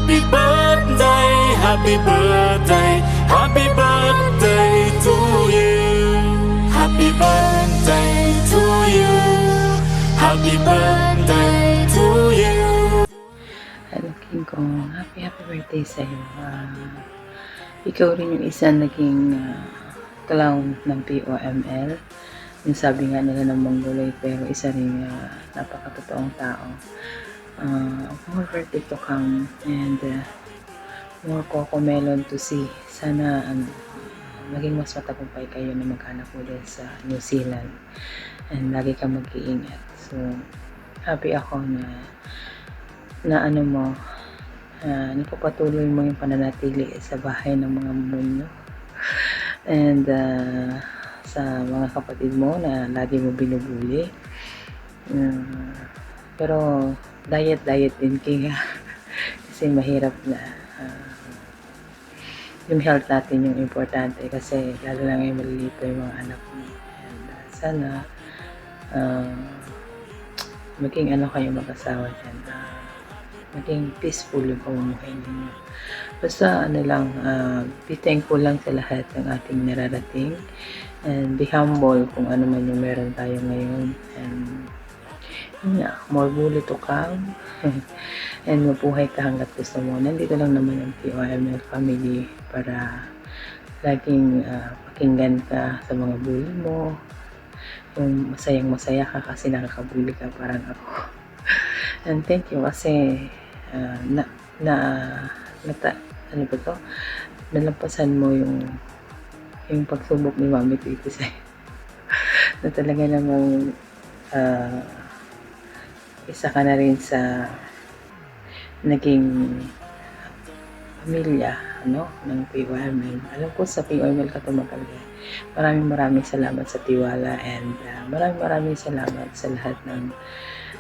Happy birthday, happy birthday, happy birthday to you. Happy birthday to you. Happy birthday to you. Hello, King Kong. Happy birthday sa'yo. Ikaw rin yung isa naging clown ng POML. Yung sabi nga nila ng Mongoloid, pero isa rin napakatotoong tao. More birthday to come and more Coco Melon to see. Sana maging mas matagumpay kayo na maghanap ulit sa New Zealand and lagi kang mag-iingat. So, happy ako na ano mo, napapatuloy mo yung pananatili sa bahay ng mga munyo and sa mga kapatid mo na lagi mo binubuli. Pero diet din kaya kasi mahirap na yung health natin yung importante kasi lalo lang yung maliliit pa yung mga anak mo and sana maging ano kayo mag-asawa dyan, maging peaceful yung pamumuhay ninyo. Basta ano lang, be thankful lang sa lahat ng ating nararating and be humble kung ano man yung meron tayo ngayon and more bully to come and mabuhay ka hanggat gusto mo. Nandito lang naman ang POML family para laging pakinggan ka sa mga bully mo, yung masaya ka kasi nakakabully ka parang ako. And thank you kasi ano ba to? Nalampasan mo yung pagsubok ni Mami Titi sa'yo. Na talaga namang isa ka na rin sa naging pamilya ng POML. Alam ko sa POML ka tumagal. Maraming salamat sa tiwala and maraming salamat sa lahat ng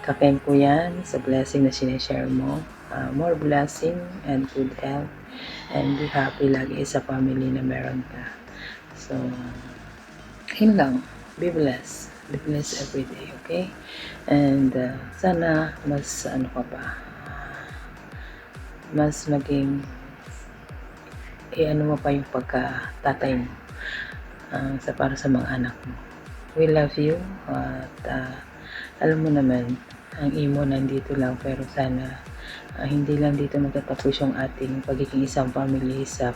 kakeng ko yan, sa blessing na sineshare mo. More blessing and good health and be happy lagi sa family na meron ka. So, yun lang. Be blessed. Be blessed every day, okay? And sana mas mas maging ano mo pa yung pagka-tatay mo para sa mga anak mo. We love you at alam mo naman ang imo nandito lang pero sana hindi lang dito magtatapos yung ating pagiging isang family sa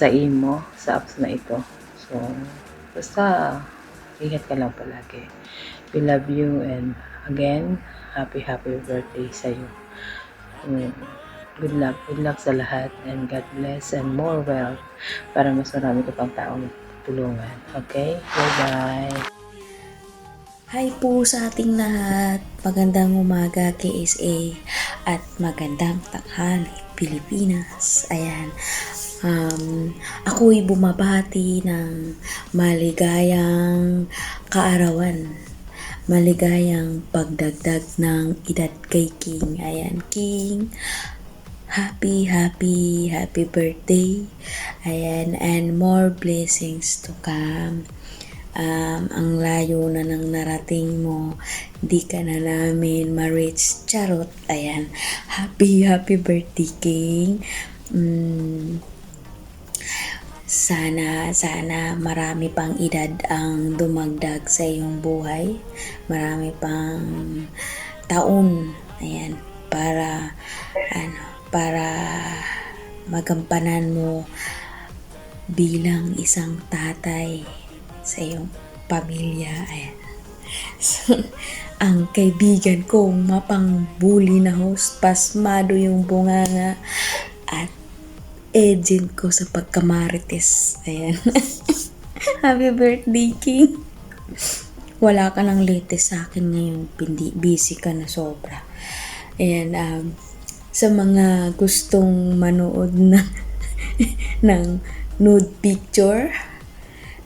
imo, sa apps na ito. So, basta ingat ka lang palagi. We love you and again, happy birthday sa'yo. Good luck sa lahat and God bless and more wealth para mas marami ka pang taong tulungan. Okay? Bye-bye! Hi po sa ating lahat. Magandang umaga KSA at magandang tanghali Pilipinas. Ayan. Ako'y bumabati ng maligayang kaarawan. Maligayang pagdagdag ng edad kay King. Ayan, King. Happy birthday. Ayan, and more blessings to come. Ang layo na ng narating mo, di ka na namin ma-reach. Charot. Ayan, happy birthday, King. Sana marami pang edad ang dumagdag sa iyong buhay. Marami pang taon, ayan, para magampanan mo bilang isang tatay sa iyong pamilya. Ayan. So, ang kaibigan kong mapang-bully na host, pasmado yung bunganga at agent ko sa pagkamarites. Ayan. Happy birthday, King. Wala ka ng latest sa akin ngayon. Busy ka na sobra. Ayan, sa mga gustong manood na ng nude picture,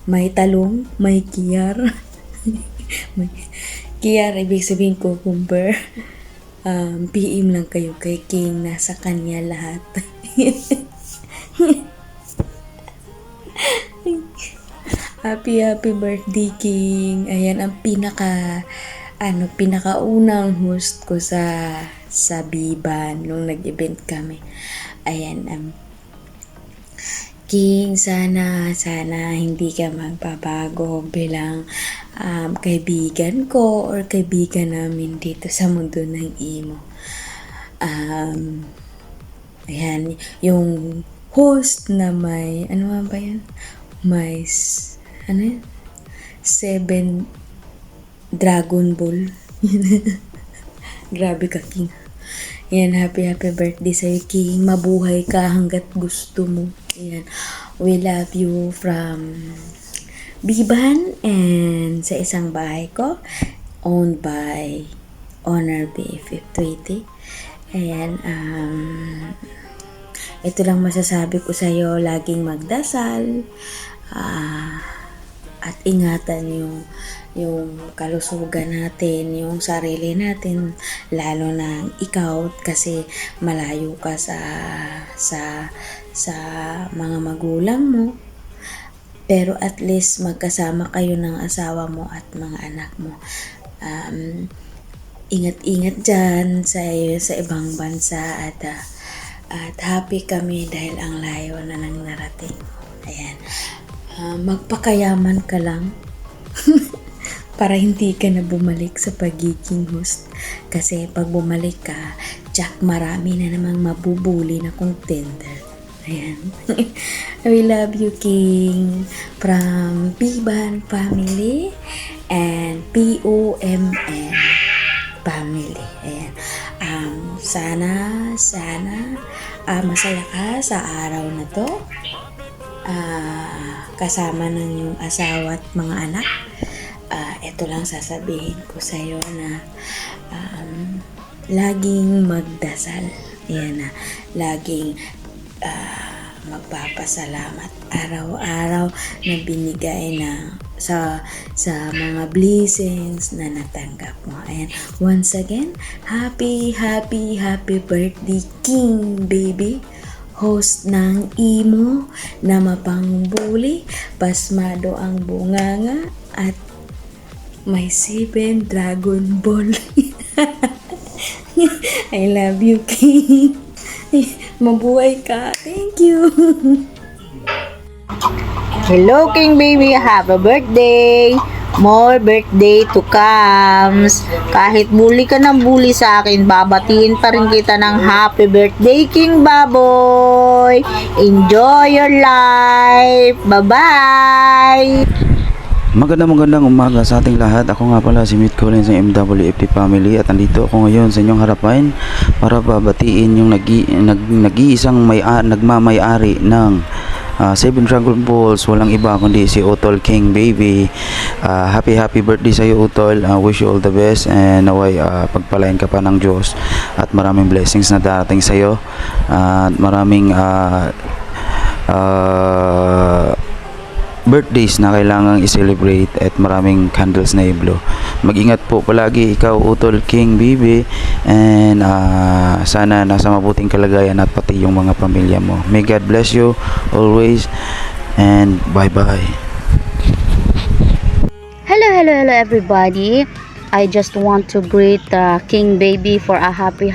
may talong, may kiyar. Kiyar, ibig sabihin cucumber. PM lang kayo kay King. Nasa kanya lahat. Happy birthday, King. Ayan ang pinakaunang host ko sa sa Biban nung nag-event kami. Ayan, King, sana hindi ka magbabago bilang kaibigan ko or kaibigan namin dito sa mundo ng emo. Ayan, yung host na may, ano nga ba yan? May, ano yan? 7 Dragon Ball. Grabe ka, King. Yan, happy birthday sa'yo, King. Mabuhay ka hanggat gusto mo. Yan. We love you from Biban and sa isang bahay ko owned by Honor BF20. Ayan, ito lang masasabi ko sa'yo, laging magdasal at ingatan yung kalusugan natin, yung sarili natin, lalo na ikaw kasi malayo ka sa mga magulang mo. Pero at least magkasama kayo ng asawa mo at mga anak mo. Ingat-ingat dyan sa ibang bansa at happy kami dahil ang layo na nang narating. Ayan. Magpakayaman ka lang. Para hindi ka na bumalik sa pagiging host. Kasi pag bumalik ka, Jack, marami na namang mabubuli na contender. Ayan. We love you, King. From Biban family and POMN family. Ayan. Sana masaya ka sa araw na to. Kasama ng iyong asawa at mga anak. Ito lang sasabihin ko sa iyo na laging magdasal. Yan na. Laging magpapasalamat araw-araw na binigay na sa mga blessings na natanggap mo. Ayan. Once again, happy birthday, King Baby. Host ng emo na mapangbuli, pasmado ang bunganga at may 7 Dragon Ball. I love you, King. Mabuhay ka. Thank you. Hello, King Baby. Happy birthday. More birthday to comes. Kahit bully ka ng bully sa akin, babatiin pa rin kita ng happy birthday, King Baboy. Enjoy your life. Bye-bye. Magandang umaga sa ating lahat. Ako nga pala si Meet Collins ng MWFT Family at andito ako ngayon sa inyong harapan para babatiin yung nag-iisang nagmamay-ari ng 7 Dragon Balls, walang iba kundi si Utol King Baby. Happy birthday sa iyo, Utol. Wish you all the best and naway pagpalain ka pa ng Diyos at maraming blessings na darating sa iyo at maraming birthdays na kailangang i-celebrate at maraming candles na i-blow. Mag-ingat po palagi ikaw, Utol King Baby, and sana nasa mabuting kalagayan at pati yung mga pamilya mo. May God bless you always and bye-bye. Hello everybody. I just want to greet King Baby for a happy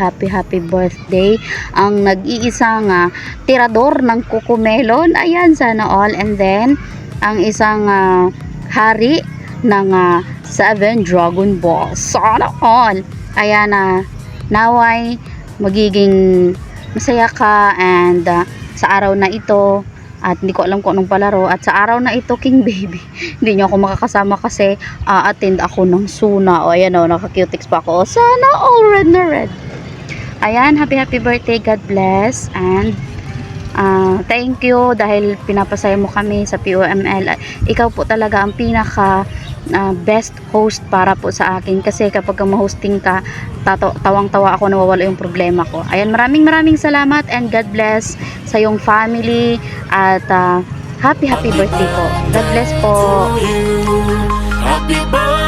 birthday. Ang nag-iisang tirador ng Cocomelon. Ayan, sana all. And then ang isang hari ng 7 Dragon Balls. Sana all. Ayan, naway magiging masaya ka and sa araw na ito, at hindi ko alam kung anong palaro, at sa araw na ito, King Baby, hindi nyo ako makakasama kasi attend ako ng Suna. O ayan o, naka-cutex pa ako. Sana all red na red. Ayan, happy birthday, God bless, and thank you dahil pinapasaya mo kami sa POML. Ikaw po talaga ang pinaka best host para po sa akin kasi kapag ma-hosting ka, tawang-tawa ako, nawawala yung problema ko. Ayan, maraming salamat and God bless sa iyong family at happy birthday po. God bless po. Happy birthday.